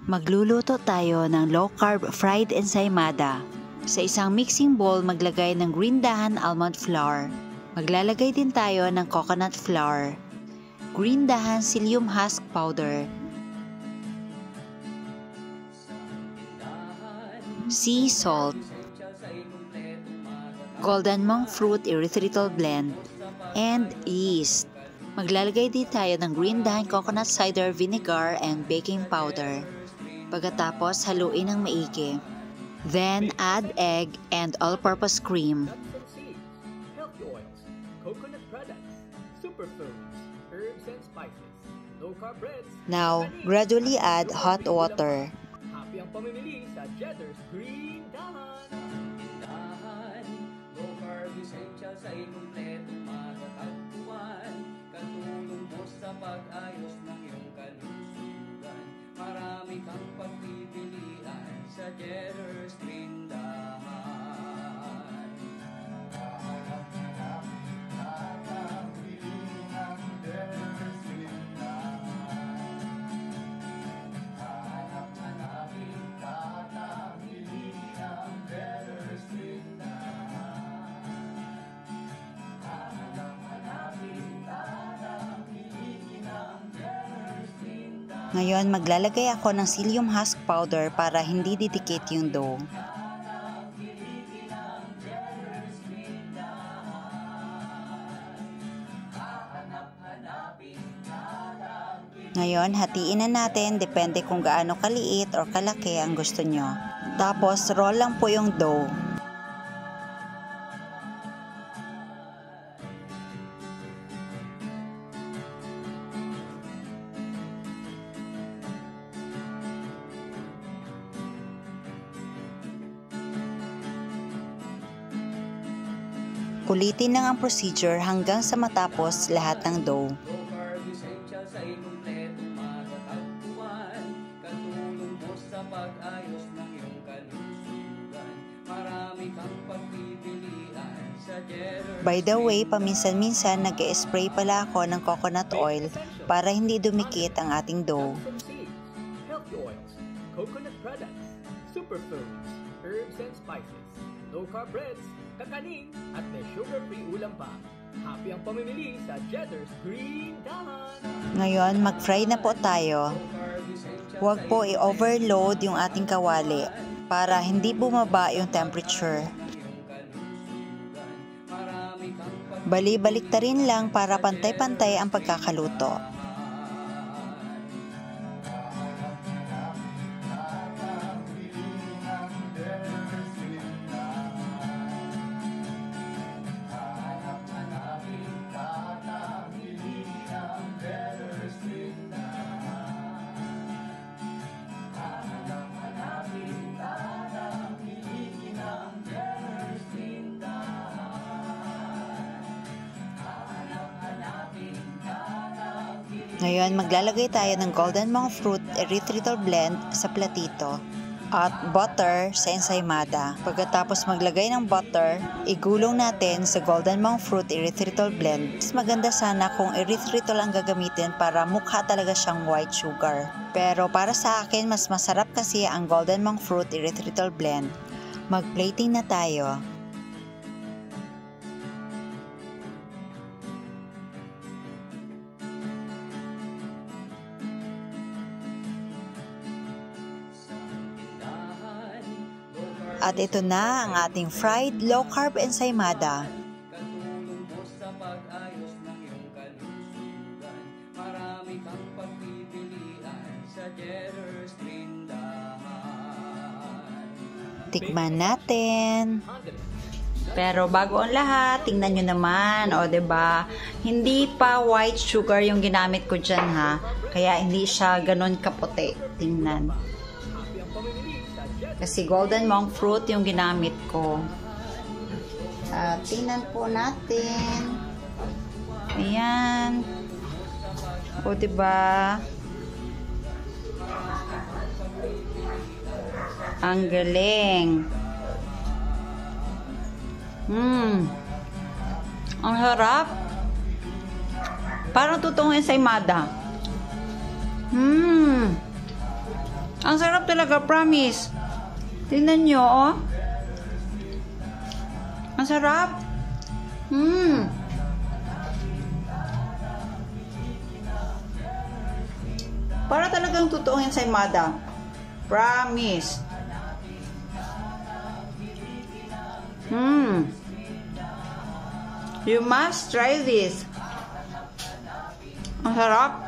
Magluluto tayo ng low-carb fried ensaymada. Sa isang mixing bowl, maglagay ng green dahan almond flour. Maglalagay din tayo ng coconut flour, green dahan psyllium husk powder, sea salt, golden monk fruit erythritol blend, and yeast. Maglalagay din tayo ng green dahan coconut cider vinegar and baking powder. Pagkatapos, haluin ng maigi. Then, add egg and all-purpose cream. Healthy oils, coconut products, superfoods, herbs and spices, low-carb breads. Now, gradually add hot water. Happy ang pamimili sa Cheddar's Green Dahan. Low-carb essential sa ikumpletong matatagpuan. Katulong mo sa pag-ayos ng iyong kalusugan. Marami kang pagpipilian sa Cheddar's Green Dahan. Ngayon, maglalagay ako ng psyllium husk powder para hindi didikit yung dough. Ngayon, hatiin na natin depende kung gaano kaliit o kalaki ang gusto nyo. Tapos, roll lang po yung dough. Ulitin lang ang procedure hanggang sa matapos lahat ng dough. Low-carb essential sa ikumpletong matatagpuan. Katulong mo sa pag-ayos ng iyong kalusugan. Marami kang pagpipilian sa Cheddar's. By the way, paminsan-minsan nag-spray pala ako ng coconut oil para hindi dumikit ang ating dough. Healthy oils, coconut products, superfoods, herbs and spices, low-carb breads, kakanin, at may sugar-free ulam pa. Happy ang pamimili sa Cheddar's Green Dahan. Ngayon, mag-fry na po tayo. Huwag po i-overload yung ating kawali para hindi bumaba yung temperature. Bali-baliktarin lang para pantay-pantay ang pagkakaluto. Ngayon, maglalagay tayo ng golden monk fruit erythritol blend sa platito at butter sa ensaymada. Pagkatapos maglagay ng butter, igulong natin sa golden monk fruit erythritol blend. Mas maganda sana kung erythritol ang gagamitin para mukha talaga siyang white sugar. Pero para sa akin, mas masarap kasi ang golden monk fruit erythritol blend. Mag-plating na tayo. At ito na ang ating fried low-carb ensaymada. Katulong mo sa pag-ayos ng iyong kalusugan. Marami kang pagpipilian sa Cheddar's Green Dahan. Tikman natin. Pero bago ang lahat, tingnan nyo naman, o 'di ba? Hindi pa white sugar yung ginamit ko diyan ha. Kaya hindi siya ganoon kaputi. Tingnan. Kasi golden monk fruit yung ginamit ko. Tingnan po natin. Ayan. O, diba? Ang galing. Ang harap. Parang totoong ensaymada. Ang sarap talaga, promise. Tingnan nyo, oh. Ang sarap. Para talagang totoong ensaymada. Promise. You must try this. Ang sarap.